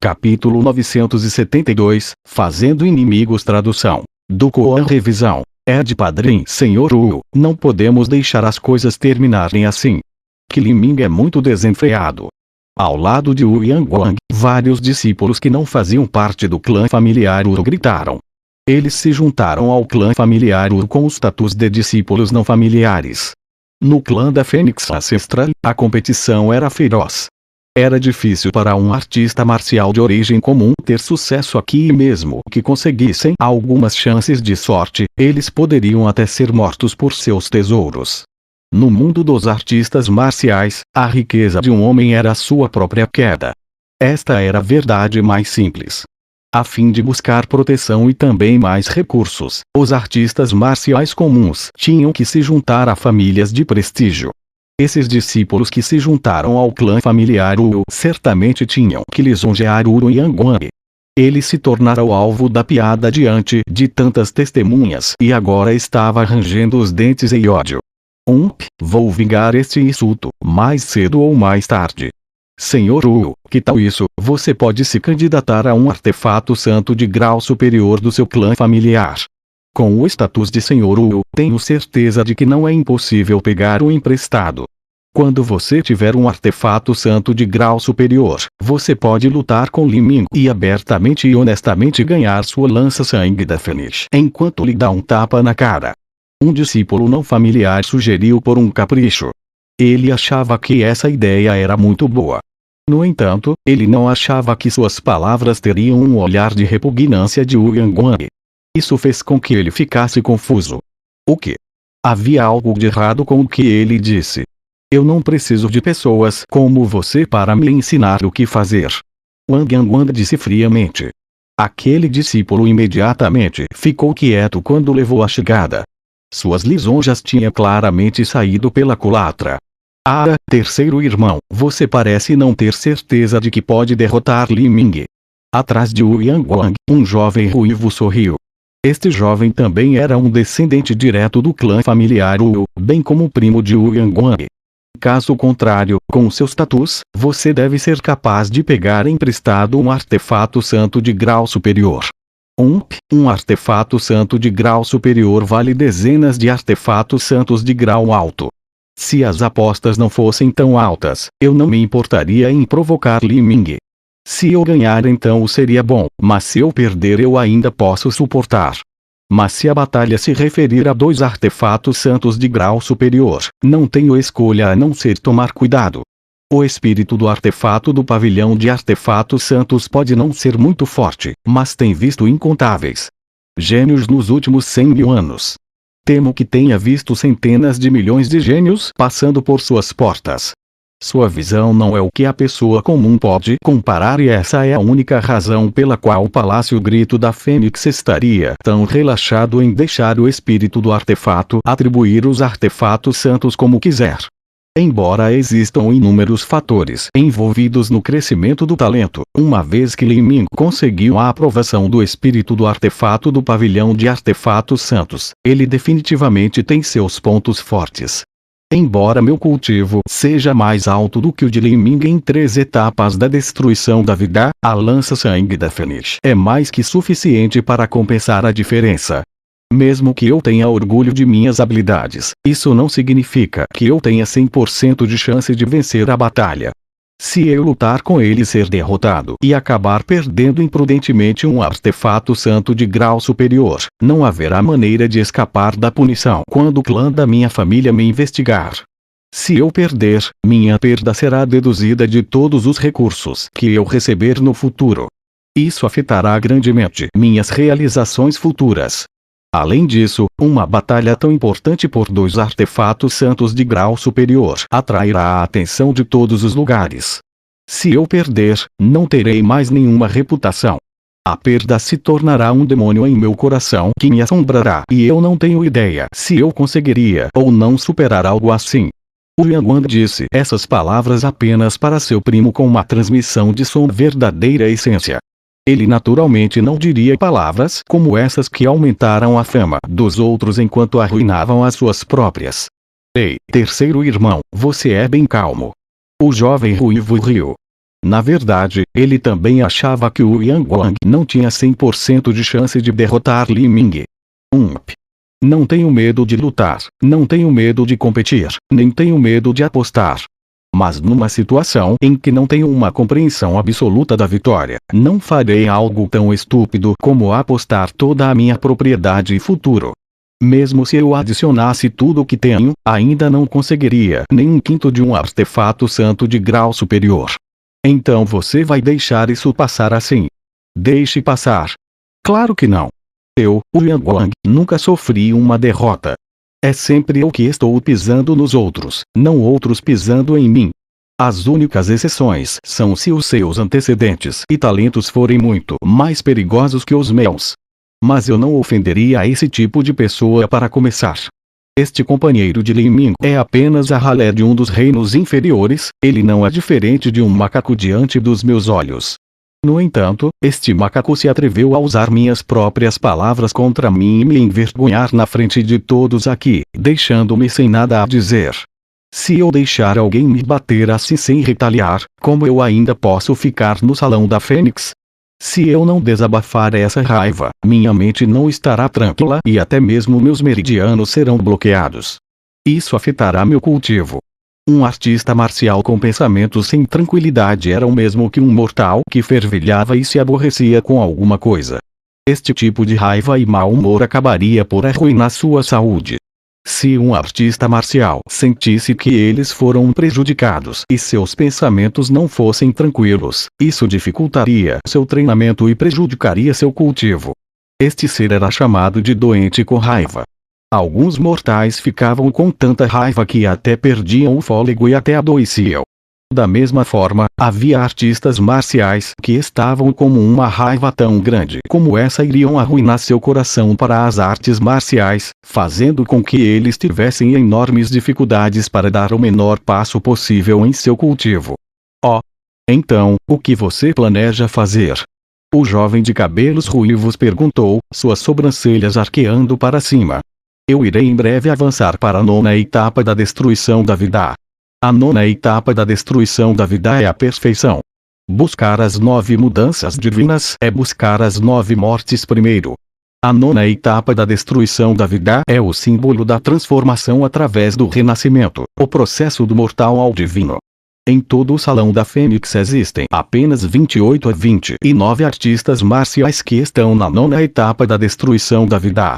Capítulo 972, Fazendo Inimigos. Tradução do Koan. Revisão. Ed Padrim. Senhor Wu, não podemos deixar as coisas terminarem assim. Li Ming é muito desenfreado. Ao lado de Wu Yanguang, vários discípulos que não faziam parte do clã familiar Wu gritaram. Eles se juntaram ao clã familiar Wu com o status de discípulos não familiares. No clã da Fênix Ancestral, a competição era feroz. Era difícil para um artista marcial de origem comum ter sucesso aqui, e mesmo que conseguissem algumas chances de sorte, eles poderiam até ser mortos por seus tesouros. No mundo dos artistas marciais, a riqueza de um homem era a sua própria queda. Esta era a verdade mais simples. A fim de buscar proteção e também mais recursos, os artistas marciais comuns tinham que se juntar a famílias de prestígio. Esses discípulos que se juntaram ao clã familiar Wu certamente tinham que lisonjear Wu Yanguang. Ele se tornara o alvo da piada diante de tantas testemunhas e agora estava rangendo os dentes em ódio. Vou vingar este insulto, mais cedo ou mais tarde. Senhor Wu, que tal isso? Você pode se candidatar a um artefato santo de grau superior do seu clã familiar. Com o status de Senhor Wu, tenho certeza de que não é impossível pegar o emprestado. Quando você tiver um artefato santo de grau superior, você pode lutar com Li Ming e abertamente e honestamente ganhar sua lança-sangue da Fênix enquanto lhe dá um tapa na cara. Um discípulo não familiar sugeriu por um capricho. Ele achava que essa ideia era muito boa. No entanto, ele não achava que suas palavras teriam um olhar de repugnância de Wu Yanguang. Isso fez com que ele ficasse confuso. O que? Havia algo de errado com o que ele disse. Eu não preciso de pessoas como você para me ensinar o que fazer. Wang Yanguang disse friamente. Aquele discípulo imediatamente ficou quieto quando levou a chegada. Suas lisonjas tinham claramente saído pela culatra. Terceiro irmão, você parece não ter certeza de que pode derrotar Li Ming. Atrás de Wu Yanguang, um jovem ruivo sorriu. Este jovem também era um descendente direto do clã familiar Wu, bem como o primo de Wu Yanguang. Caso contrário, com seu status, você deve ser capaz de pegar emprestado um artefato santo de grau superior. Um artefato santo de grau superior vale dezenas de artefatos santos de grau alto. Se as apostas não fossem tão altas, eu não me importaria em provocar Li Ming. Se eu ganhar então seria bom, mas se eu perder eu ainda posso suportar. Mas se a batalha se referir a 2 artefatos santos de grau superior, não tenho escolha a não ser tomar cuidado. O espírito do artefato do pavilhão de artefatos santos pode não ser muito forte, mas tem visto incontáveis gênios nos últimos 100 mil anos. Temo que tenha visto centenas de milhões de gênios passando por suas portas. Sua visão não é o que a pessoa comum pode comparar, e essa é a única razão pela qual o Palácio Grito da Fênix estaria tão relaxado em deixar o espírito do artefato atribuir os artefatos santos como quiser. Embora existam inúmeros fatores envolvidos no crescimento do talento, uma vez que Li Ming conseguiu a aprovação do espírito do artefato do pavilhão de artefatos santos, ele definitivamente tem seus pontos fortes. Embora meu cultivo seja mais alto do que o de Li Ming em 3 etapas da destruição da vida, a lança-sangue da Fênix é mais que suficiente para compensar a diferença. Mesmo que eu tenha orgulho de minhas habilidades, isso não significa que eu tenha 100% de chance de vencer a batalha. Se eu lutar com ele e ser derrotado e acabar perdendo imprudentemente um artefato santo de grau superior, não haverá maneira de escapar da punição quando o clã da minha família me investigar. Se eu perder, minha perda será deduzida de todos os recursos que eu receber no futuro. Isso afetará grandemente minhas realizações futuras. Além disso, uma batalha tão importante por 2 artefatos santos de grau superior atrairá a atenção de todos os lugares. Se eu perder, não terei mais nenhuma reputação. A perda se tornará um demônio em meu coração que me assombrará, e eu não tenho ideia se eu conseguiria ou não superar algo assim. Wu Yanguang disse essas palavras apenas para seu primo com uma transmissão de sua verdadeira essência. Ele naturalmente não diria palavras como essas que aumentaram a fama dos outros enquanto arruinavam as suas próprias. Ei, terceiro irmão, você é bem calmo. O jovem ruivo riu. Na verdade, ele também achava que o Yang Guang não tinha 100% de chance de derrotar Li Ming. Não tenho medo de lutar, não tenho medo de competir, nem tenho medo de apostar. Mas numa situação em que não tenho uma compreensão absoluta da vitória, não farei algo tão estúpido como apostar toda a minha propriedade e futuro. Mesmo se eu adicionasse tudo o que tenho, ainda não conseguiria nem um quinto de um artefato santo de grau superior. Então você vai deixar isso passar assim? Deixe passar. Claro que não. Eu, o Yang Guang, nunca sofri uma derrota. É sempre eu que estou pisando nos outros, não outros pisando em mim. As únicas exceções são se os seus antecedentes e talentos forem muito mais perigosos que os meus. Mas eu não ofenderia a esse tipo de pessoa para começar. Este companheiro de Li Ming é apenas a ralé de um dos reinos inferiores, ele não é diferente de um macaco diante dos meus olhos. No entanto, este macaco se atreveu a usar minhas próprias palavras contra mim e me envergonhar na frente de todos aqui, deixando-me sem nada a dizer. Se eu deixar alguém me bater assim sem retaliar, como eu ainda posso ficar no Salão da Fênix? Se eu não desabafar essa raiva, minha mente não estará tranquila e até mesmo meus meridianos serão bloqueados. Isso afetará meu cultivo. Um artista marcial com pensamentos sem tranquilidade era o mesmo que um mortal que fervilhava e se aborrecia com alguma coisa. Este tipo de raiva e mau humor acabaria por arruinar sua saúde. Se um artista marcial sentisse que eles foram prejudicados e seus pensamentos não fossem tranquilos, isso dificultaria seu treinamento e prejudicaria seu cultivo. Este ser era chamado de doente com raiva. Alguns mortais ficavam com tanta raiva que até perdiam o fôlego e até adoeciam. Da mesma forma, havia artistas marciais que estavam com uma raiva tão grande como essa iriam arruinar seu coração para as artes marciais, fazendo com que eles tivessem enormes dificuldades para dar o menor passo possível em seu cultivo. Então, o que você planeja fazer? O jovem de cabelos ruivos perguntou, suas sobrancelhas arqueando para cima. Eu irei em breve avançar para a 9ª etapa da destruição da vida. A 9ª etapa da destruição da vida é a perfeição. Buscar as 9 mudanças divinas é buscar as 9 mortes primeiro. A 9ª etapa da destruição da vida é o símbolo da transformação através do renascimento, o processo do mortal ao divino. Em todo o Salão da Fênix existem apenas 28 a 29 artistas marciais que estão na 9ª etapa da destruição da vida.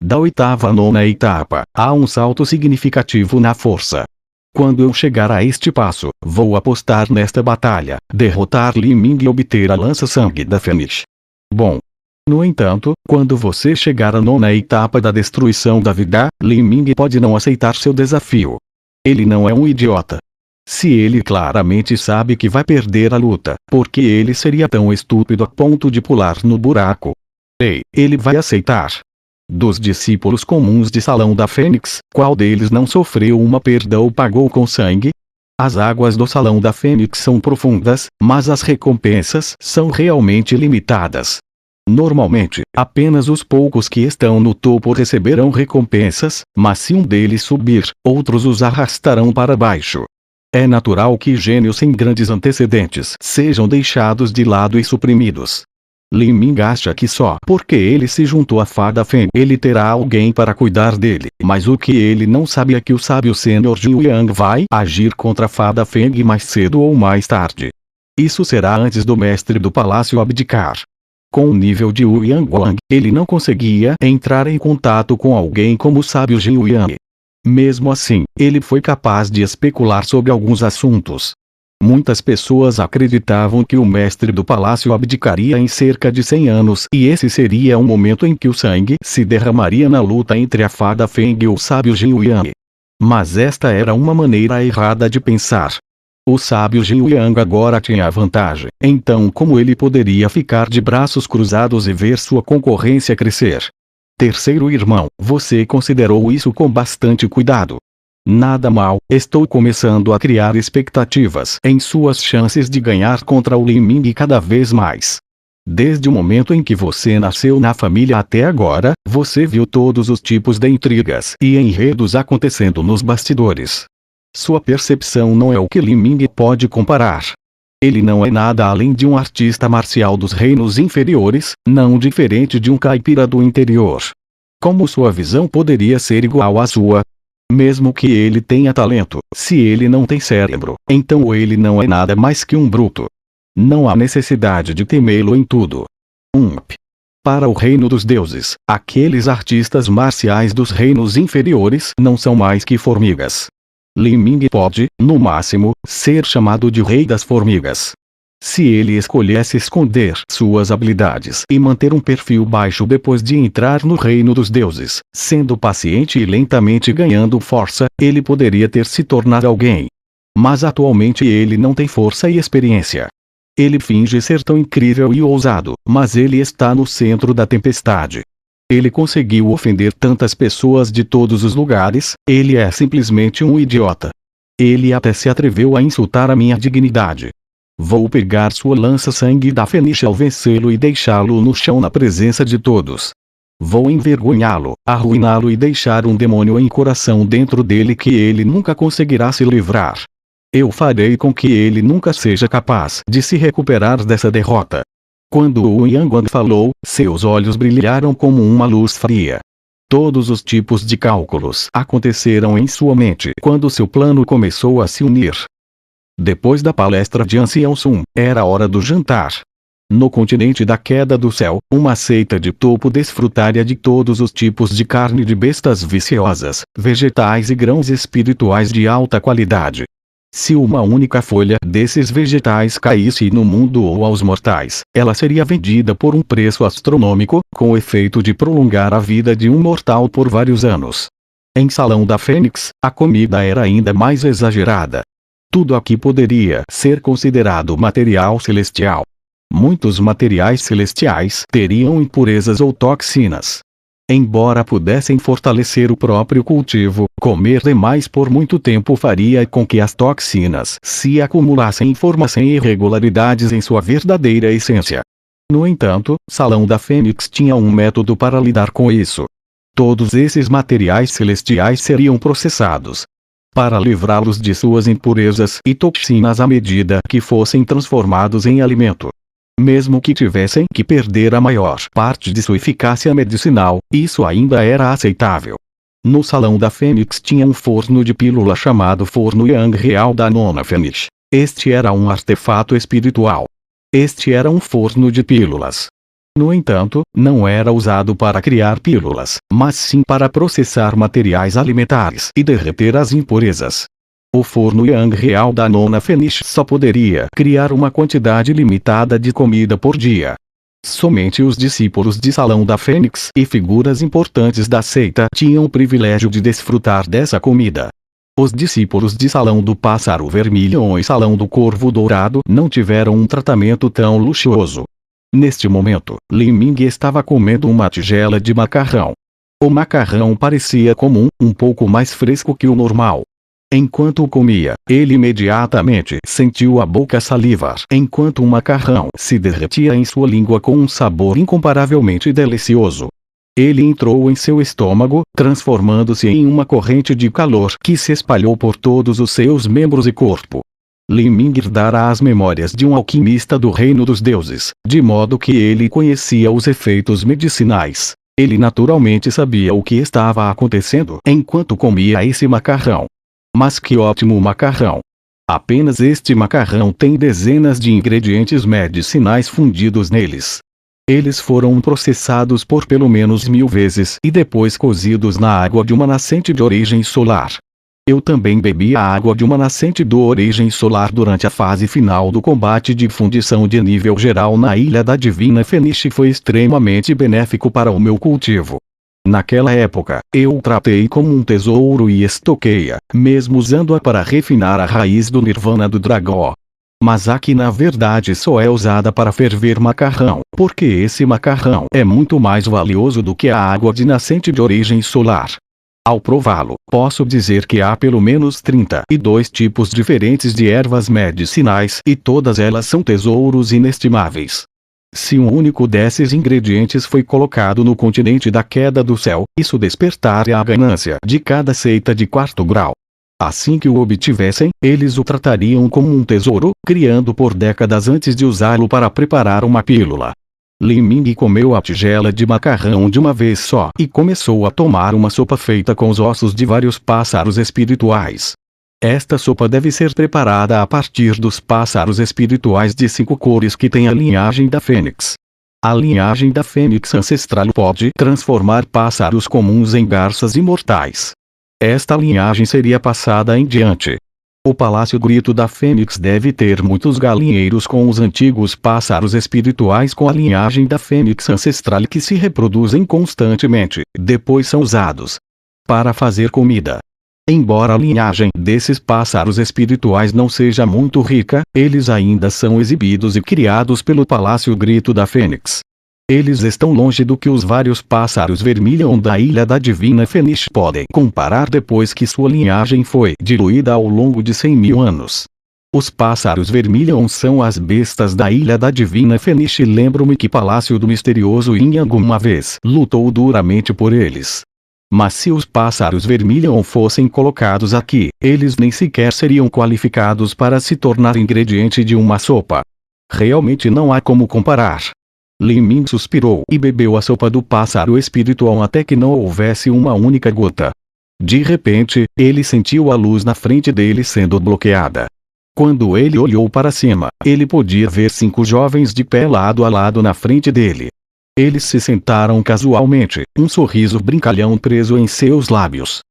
Da 8ª à 9ª etapa, há um salto significativo na força. Quando eu chegar a este passo, vou apostar nesta batalha, derrotar Li Ming e obter a lança-sangue da Fênix. Bom. No entanto, quando você chegar à 9ª etapa da destruição da vida, Li Ming pode não aceitar seu desafio. Ele não é um idiota. Se ele claramente sabe que vai perder a luta, por que ele seria tão estúpido a ponto de pular no buraco? Ele vai aceitar. Dos discípulos comuns de Salão da Fênix, qual deles não sofreu uma perda ou pagou com sangue? As águas do Salão da Fênix são profundas, mas as recompensas são realmente limitadas. Normalmente, apenas os poucos que estão no topo receberão recompensas, mas se um deles subir, outros os arrastarão para baixo. É natural que gênios sem grandes antecedentes sejam deixados de lado e suprimidos. Li Ming acha que só porque ele se juntou à Fada Feng ele terá alguém para cuidar dele, mas o que ele não sabe é que o sábio Sênior Jiu Yang vai agir contra a Fada Feng mais cedo ou mais tarde. Isso será antes do mestre do palácio abdicar. Com o nível de Wu Yang, ele não conseguia entrar em contato com alguém como o sábio Jiu Yang. Mesmo assim, ele foi capaz de especular sobre alguns assuntos. Muitas pessoas acreditavam que o mestre do palácio abdicaria em cerca de 100 anos e esse seria o momento em que o sangue se derramaria na luta entre a Fada Feng e o sábio Jiu Yang. Mas esta era uma maneira errada de pensar. O sábio Jiu Yang agora tinha a vantagem, então como ele poderia ficar de braços cruzados e ver sua concorrência crescer? Terceiro irmão, você considerou isso com bastante cuidado. Nada mal, estou começando a criar expectativas em suas chances de ganhar contra o Li Ming cada vez mais. Desde o momento em que você nasceu na família até agora, você viu todos os tipos de intrigas e enredos acontecendo nos bastidores. Sua percepção não é o que Li Ming pode comparar. Ele não é nada além de um artista marcial dos reinos inferiores, não diferente de um caipira do interior. Como sua visão poderia ser igual à sua? Mesmo que ele tenha talento, se ele não tem cérebro, então ele não é nada mais que um bruto. Não há necessidade de temê-lo em tudo. Para o reino dos deuses, aqueles artistas marciais dos reinos inferiores não são mais que formigas. Li Ming pode, no máximo, ser chamado de rei das formigas. Se ele escolhesse esconder suas habilidades e manter um perfil baixo depois de entrar no reino dos deuses, sendo paciente e lentamente ganhando força, ele poderia ter se tornado alguém. Mas atualmente ele não tem força e experiência. Ele finge ser tão incrível e ousado, mas ele está no centro da tempestade. Ele conseguiu ofender tantas pessoas de todos os lugares, ele é simplesmente um idiota. Ele até se atreveu a insultar a minha dignidade. Vou pegar sua lança-sangue da Fenice ao vencê-lo e deixá-lo no chão na presença de todos. Vou envergonhá-lo, arruiná-lo e deixar um demônio em coração dentro dele que ele nunca conseguirá se livrar. Eu farei com que ele nunca seja capaz de se recuperar dessa derrota. Quando o Yanguang falou, seus olhos brilharam como uma luz fria. Todos os tipos de cálculos aconteceram em sua mente quando seu plano começou a se unir. Depois da palestra de Ancião Sun, era hora do jantar. No continente da queda do céu, uma seita de topo desfrutaria de todos os tipos de carne de bestas viciosas, vegetais e grãos espirituais de alta qualidade. Se uma única folha desses vegetais caísse no mundo ou aos mortais, ela seria vendida por um preço astronômico, com o efeito de prolongar a vida de um mortal por vários anos. Em Salão da Fênix, a comida era ainda mais exagerada. Tudo aqui poderia ser considerado material celestial. Muitos materiais celestiais teriam impurezas ou toxinas. Embora pudessem fortalecer o próprio cultivo, comer demais por muito tempo faria com que as toxinas se acumulassem e formassem irregularidades em sua verdadeira essência. No entanto, Salão da Fênix tinha um método para lidar com isso. Todos esses materiais celestiais seriam processados para livrá-los de suas impurezas e toxinas à medida que fossem transformados em alimento. Mesmo que tivessem que perder a maior parte de sua eficácia medicinal, isso ainda era aceitável. No Salão da Fênix tinha um forno de pílula chamado Forno Yang Real da Nona Fênix. Este era um artefato espiritual. Este era um forno de pílulas. No entanto, não era usado para criar pílulas, mas sim para processar materiais alimentares e derreter as impurezas. O forno Yang Real da Nona Fênix só poderia criar uma quantidade limitada de comida por dia. Somente os discípulos de Salão da Fênix e figuras importantes da seita tinham o privilégio de desfrutar dessa comida. Os discípulos de Salão do Pássaro Vermelho e Salão do Corvo Dourado não tiveram um tratamento tão luxuoso. Neste momento, Li Ming estava comendo uma tigela de macarrão. O macarrão parecia comum, um pouco mais fresco que o normal. Enquanto comia, ele imediatamente sentiu a boca salivar enquanto o macarrão se derretia em sua língua com um sabor incomparavelmente delicioso. Ele entrou em seu estômago, transformando-se em uma corrente de calor que se espalhou por todos os seus membros e corpo. Li Ming herdara as memórias de um alquimista do reino dos deuses, de modo que ele conhecia os efeitos medicinais. Ele naturalmente sabia o que estava acontecendo enquanto comia esse macarrão. Mas que ótimo macarrão! Apenas este macarrão tem dezenas de ingredientes medicinais fundidos neles. Eles foram processados por pelo menos 1000 vezes e depois cozidos na água de uma nascente de origem solar. Eu também bebi a água de uma nascente de origem solar durante a fase final do combate de fundição de nível geral na Ilha da Divina Fênix e foi extremamente benéfico para o meu cultivo. Naquela época, eu o tratei como um tesouro e estoquei-a, mesmo usando-a para refinar a raiz do Nirvana do dragão. Mas aqui na verdade só é usada para ferver macarrão, porque esse macarrão é muito mais valioso do que a água de nascente de origem solar. Ao prová-lo, posso dizer que há pelo menos 32 tipos diferentes de ervas medicinais e todas elas são tesouros inestimáveis. Se um único desses ingredientes foi colocado no continente da queda do céu, isso despertaria a ganância de cada seita de 4º grau. Assim que o obtivessem, eles o tratariam como um tesouro, criando por décadas antes de usá-lo para preparar uma pílula. Li Ming comeu a tigela de macarrão de uma vez só e começou a tomar uma sopa feita com os ossos de vários pássaros espirituais. Esta sopa deve ser preparada a partir dos pássaros espirituais de 5 cores que têm a linhagem da fênix. A linhagem da fênix ancestral pode transformar pássaros comuns em garças imortais. Esta linhagem seria passada em diante. O Palácio Grito da Fênix deve ter muitos galinheiros com os antigos pássaros espirituais com a linhagem da fênix ancestral que se reproduzem constantemente, depois são usados para fazer comida. Embora a linhagem desses pássaros espirituais não seja muito rica, eles ainda são exibidos e criados pelo Palácio Grito da Fênix. Eles estão longe do que os vários pássaros vermilion da Ilha da Divina Fênix podem comparar depois que sua linhagem foi diluída ao longo de 100.000 anos. Os pássaros vermilion são as bestas da Ilha da Divina Fênix e lembro-me que Palácio do Misterioso Yin Yang uma vez lutou duramente por eles. Mas se os pássaros vermilion fossem colocados aqui, eles nem sequer seriam qualificados para se tornar ingrediente de uma sopa. Realmente não há como comparar. Li Ming suspirou e bebeu a sopa do pássaro espiritual até que não houvesse uma única gota. De repente, ele sentiu a luz na frente dele sendo bloqueada. Quando ele olhou para cima, ele podia ver 5 jovens de pé lado a lado na frente dele. Eles se sentaram casualmente, um sorriso brincalhão preso em seus lábios.